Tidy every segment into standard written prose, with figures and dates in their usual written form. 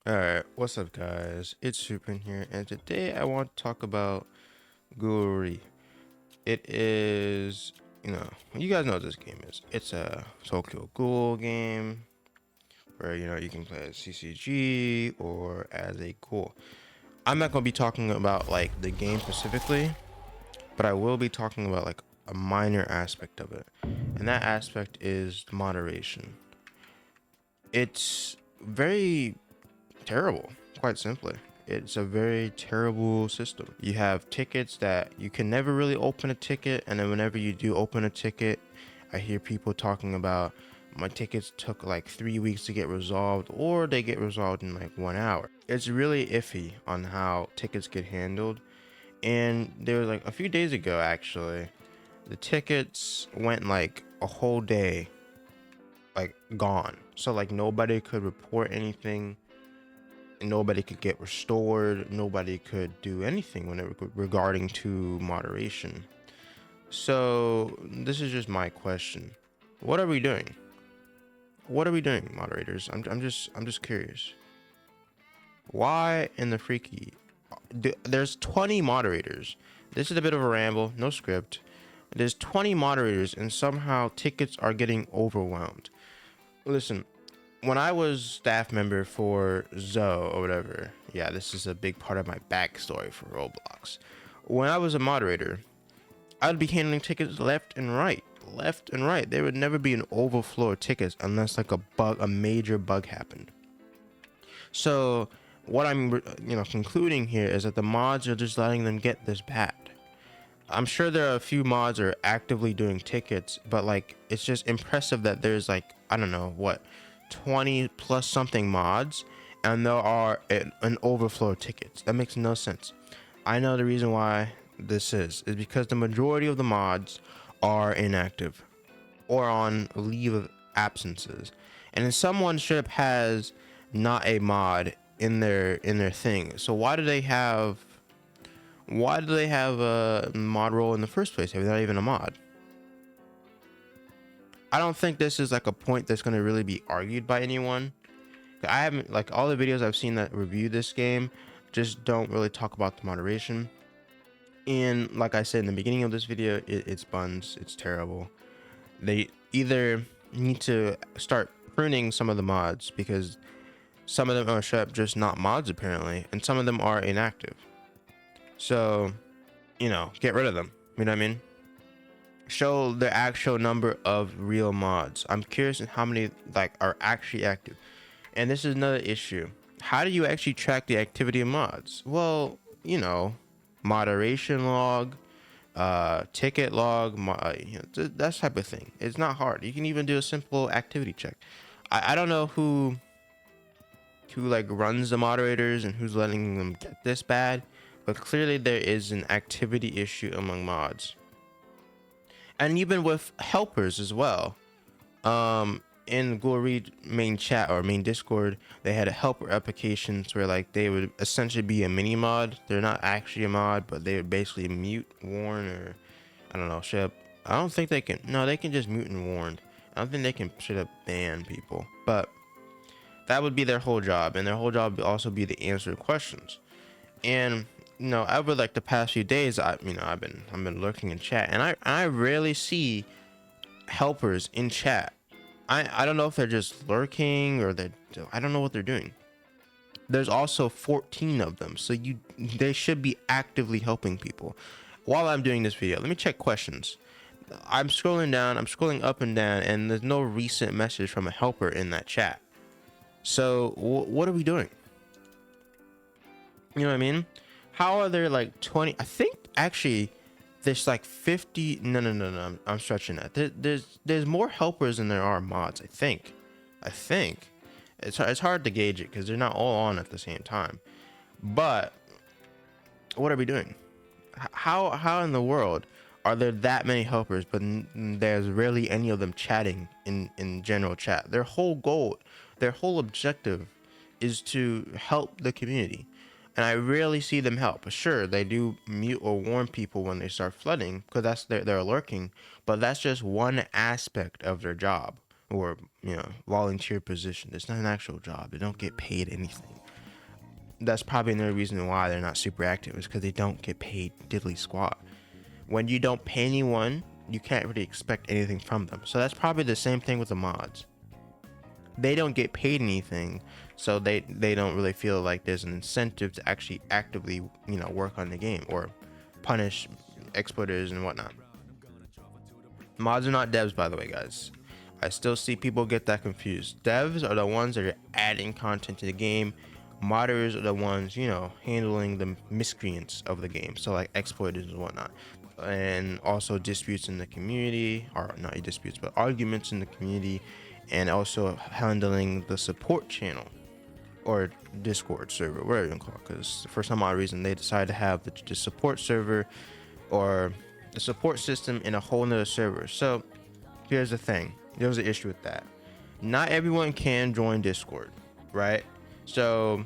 Alright, what's up guys? It's Super here, and today I want to talk about GhoulK. It is, you guys know what this game is. It's a Tokyo Ghoul game where, you can play as Ccgk or as a ghoul. I'm not going to be talking about like the game specifically, but I will be talking about like a minor aspect of it. And that aspect is moderation. It's very terrible, quite simply. It's a very terrible system. You have tickets that you can never really open a ticket, and then whenever you do open a ticket, I hear people talking about my tickets took like 3 weeks to get resolved, or they get resolved in like 1 hour. It's really iffy on how tickets get handled. And there was like a few days ago, actually, the tickets went like a whole day, like gone. So like nobody could report anything, nobody could get restored, nobody could do anything when it regarding to moderation. So this is just my question: what are we doing? What are we doing, moderators? I'm just curious. Why in the freaky? There's 20 moderators. This is a bit of a ramble, no script. There's 20 moderators, and somehow tickets are getting overwhelmed. Listen, when I was staff member for Zoe or whatever, yeah, this is a big part of my backstory for Roblox. When I was a moderator, I'd be handling tickets left and right, left and right. There would never be an overflow of tickets unless like a major bug happened. So what I'm, concluding here is that the mods are just letting them get this bad. I'm sure there are a few mods that are actively doing tickets, but like it's just impressive that there's like, I don't know what, 20 plus something mods, and there are an overflow of tickets. That makes no sense. I know the reason why this is because the majority of the mods are inactive or on leave of absences, and then someone should have has not a mod in their thing. So why do they have a mod role in the first place if they're not even a mod? I don't think this is like a point that's going to really be argued by anyone. I haven't, like, all the videos I've seen that review this game just don't really talk about the moderation. And like I said in the beginning of this video, it's buns. It's terrible. They either need to start pruning some of the mods, because some of them are straight up just not mods apparently, and some of them are inactive. So, get rid of them. You know what I mean? Show the actual number of real mods. I'm curious in how many like are actually active. And this is another issue. How do you actually track the activity of mods? Well, moderation log, ticket log, that type of thing. It's not hard. You can even do a simple activity check. I don't know who like runs the moderators and who's letting them get this bad, but clearly there is an activity issue among mods, and even with helpers as well. In GhoulK main chat or main Discord, they had helper applications where like they would essentially be a mini mod. They're not actually a mod, but they would basically mute, warn, or I don't know, ship. I don't think they can. No, they can just mute and warn. I don't think they can straight up ban people, but that would be their whole job, and their whole job would also be to answer questions. And over like the past few days, I've been lurking in chat, and I rarely see helpers in chat. I don't know if they're just lurking or I don't know what they're doing. There's also 14 of them, so they should be actively helping people. While I'm doing this video, let me check questions. I'm scrolling down, I'm scrolling up and down, and there's no recent message from a helper in that chat. So what are we doing? You know what I mean? How are there like 20? I think actually there's like 50. No. I'm stretching that. There's more helpers than there are mods. I think it's hard to gauge it because they're not all on at the same time. But what are we doing? How in the world are there that many helpers, but there's rarely any of them chatting in general chat? Their whole goal, their whole objective, is to help the community, and I rarely see them help. Sure, they do mute or warn people when they start flooding because that's they're lurking, but that's just one aspect of their job, or volunteer position. It's not an actual job. They don't get paid anything. that's probably another reason why they're not super active, is because they don't get paid diddly squat. When you don't pay anyone, you can't really expect anything from them. So that's probably the same thing with the mods. They don't get paid anything, so they don't really feel like there's an incentive to actually actively, work on the game or punish exploiters and whatnot. Mods are not devs, by the way, guys. I still see people get that confused. Devs are the ones that are adding content to the game. Modders are the ones, handling the miscreants of the game, so like exploiters and whatnot, and also disputes in the community, or not disputes, but arguments in the community, and also handling the support channel or Discord server, whatever you call it, because for some odd reason they decided to have the support server or the support system in a whole nother server. So here's the thing, there's an issue with that. Not everyone can join Discord, right? So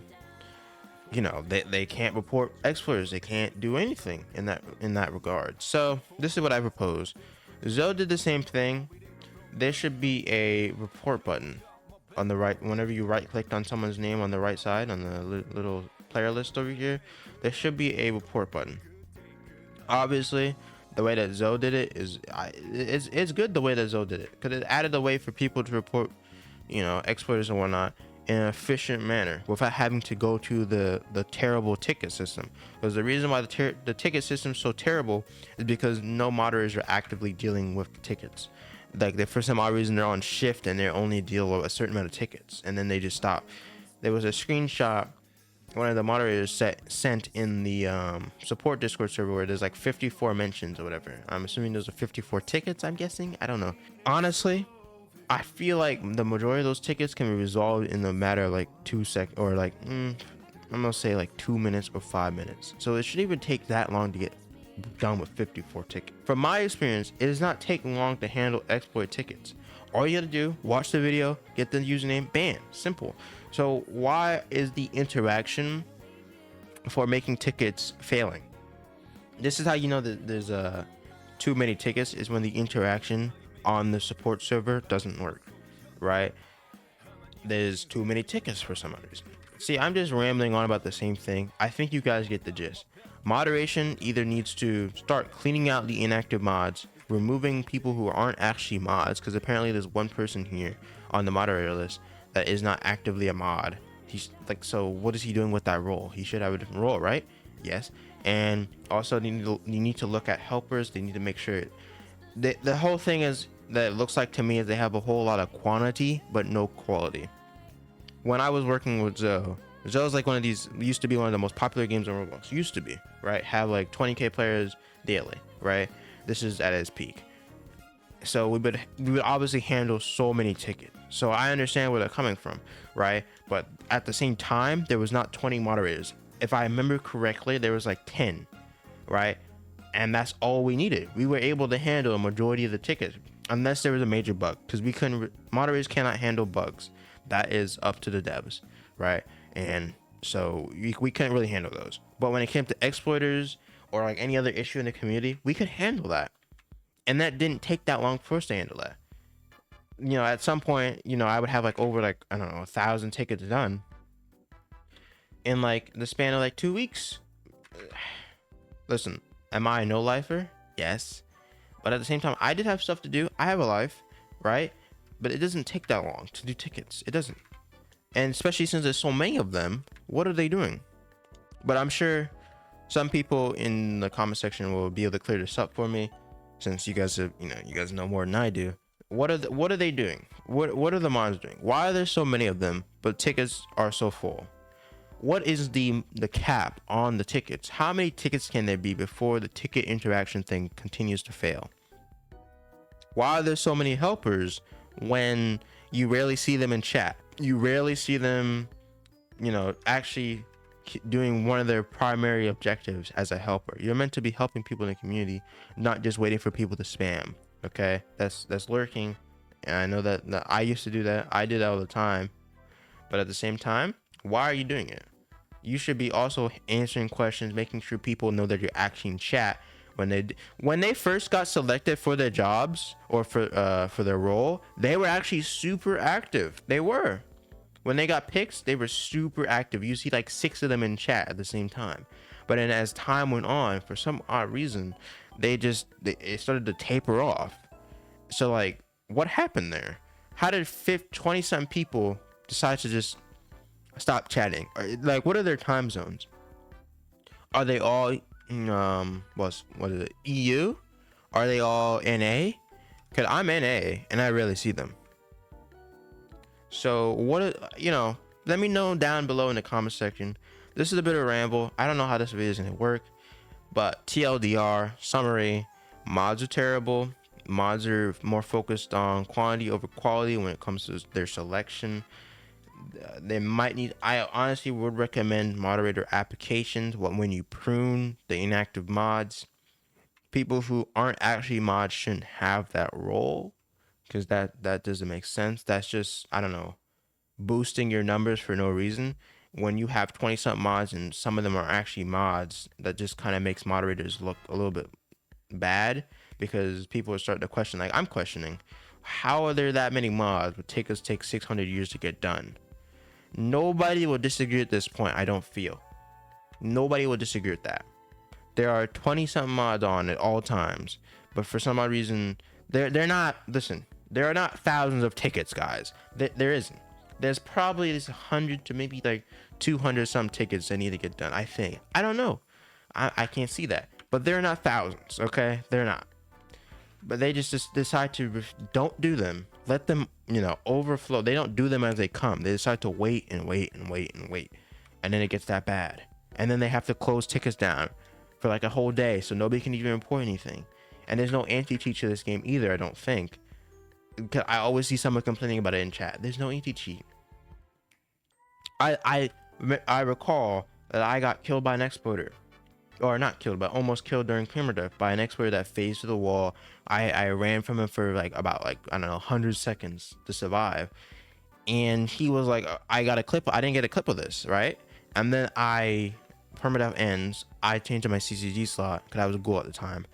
they can't report exploiters, they can't do anything in that regard. So this is what I propose. Zoe did the same thing. There should be a report button on the right. Whenever you right click on someone's name on the right side on the little player list over here, there should be a report button. Obviously, the way that Zoe did it it's good the way that Zoe did it, because it added a way for people to report exploiters and whatnot in an efficient manner without having to go to the terrible ticket system. Because the reason why the ticket system is so terrible is because no moderators are actively dealing with the tickets. Like, for some odd reason, they're on shift and they only deal with a certain amount of tickets, and then they just stop. There was a screenshot one of the moderators sent in the support Discord server where there's like 54 mentions or whatever. I'm assuming those are 54 tickets, I'm guessing. I don't know. Honestly, I feel like the majority of those tickets can be resolved in a matter of like 2 seconds, or like, I'm gonna say like 2 minutes or 5 minutes. So it shouldn't even take that long to get done with 54 tickets. From my experience, it does not take long to handle exploit tickets. All you gotta do, watch the video, get the username, bam, simple. So why is the interaction for making tickets failing? This is how you know that there's too many tickets, is when the interaction on the support server doesn't work, right? There's too many tickets for some reason. See, I'm just rambling on about the same thing. I think you guys get the gist. Moderation either needs to start cleaning out the inactive mods, removing people who aren't actually mods, because apparently there's one person here on the moderator list that is not actively a mod. He's like, so what is he doing with that role? He should have a different role, right? Yes. And also you need to look at helpers. They need to make sure the whole thing is that it looks like to me is they have a whole lot of quantity but no quality. When I was working with Zoe's like one of these, used to be one of the most popular games on Roblox. Used to be, right? Have like 20k players daily, right? This is at its peak. So we would obviously handle so many tickets. So I understand where they're coming from, right? But at the same time, there was not 20 moderators. If I remember correctly, there was like 10, right? And that's all we needed. We were able to handle a majority of the tickets, unless there was a major bug, because moderators cannot handle bugs. That is up to the devs, right? And so we couldn't really handle those. But when it came to exploiters or like any other issue in the community, we could handle that. And that didn't take that long for us to handle that. At some point, I would have like over like, I don't know, 1,000 tickets done in like the span of like 2 weeks. Listen, am I a no-lifer? Yes. But at the same time, I did have stuff to do. I have a life, right? But it doesn't take that long to do tickets. It doesn't. And especially since there's so many of them, what are they doing? But I'm sure some people in the comment section will be able to clear this up for me, since you guys have, you guys know more than I do. What are they doing? What are the mods doing? Why are there so many of them, but tickets are so full? What is the cap on the tickets? How many tickets can there be before the ticket interaction thing continues to fail? Why are there so many helpers when you rarely see them in chat? You rarely see them, actually doing one of their primary objectives as a helper. You're meant to be helping people in the community, not just waiting for people to spam. Okay, that's lurking. And I know that I used to do that. I did that all the time. But at the same time, why are you doing it? You should be also answering questions, making sure people know that you're actually in chat. When they first got selected for their jobs or for their role, they were actually super active. They were. When they got picks, they were super active. You see like 6 of them in chat at the same time. But then as time went on, for some odd reason, it started to taper off. So like, what happened there? How did 20 something people decide to just stop chatting? Like, what are their time zones? Are they all what is it, EU? Are they all NA? Because I'm NA and I rarely see them. So let me know down below in the comment section. This is a bit of a ramble. I don't know how this video is going to work, but TLDR summary: mods are terrible. Mods are more focused on quantity over quality when it comes to their selection. They might need, I honestly would recommend moderator applications when you prune the inactive mods. People who aren't actually mods shouldn't have that role, because that doesn't make sense. That's just, I don't know, boosting your numbers for no reason. When you have 20 something mods and some of them are actually mods, that just kind of makes moderators look a little bit bad, because people are starting to question, like I'm questioning, how are there that many mods would take 600 years to get done? Nobody will disagree at this point. I don't feel nobody will disagree with that. There are 20 something mods on at all times, but for some odd reason they're not. Listen, there are not thousands of tickets, guys. There isn't. There's probably at least 100 to maybe like 200 some tickets that need to get done. I think. I don't know. I can't see that, but they're not thousands. Okay, they're not. But they just decide to don't do them. Let them, overflow. They don't do them as they come. They decide to wait and wait and wait and wait, and then it gets that bad. And then they have to close tickets down for like a whole day, so nobody can even report anything. And there's no anti-cheat to this game either, I don't think. I always see someone complaining about it in chat. There's no anti-cheat. I recall that I got killed by an exploiter. Or not killed, but almost killed during camera death by an exploiter that phased to the wall. I ran from him for about I don't know, 100 seconds to survive. And he was like, I got a clip. I didn't get a clip of this, right? And then permadeath ends. I changed to my Ccgk slot because I was a ghoul at the time.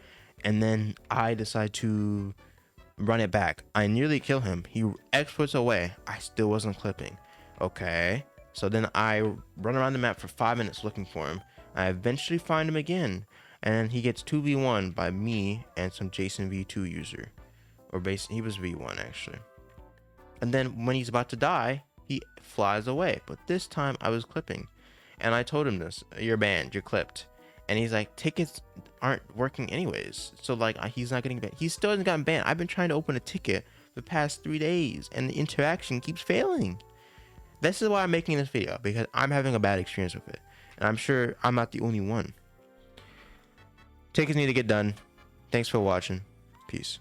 And then I decide to run it back. I nearly kill him. He exploits away. I still wasn't clipping. Okay. So then I run around the map for 5 minutes looking for him. I eventually find him again, and he gets 2v1 by me and some Jason V2 user. He was V1 actually. And then when he's about to die, he flies away. But this time I was clipping. And I told him this: you're banned, you're clipped. And he's like, tickets aren't working anyways. So like, he's not getting banned. He still hasn't gotten banned. I've been trying to open a ticket the past 3 days, and the interaction keeps failing. This is why I'm making this video, because I'm having a bad experience with it. And I'm sure I'm not the only one. Tickets need to get done. Thanks for watching. Peace.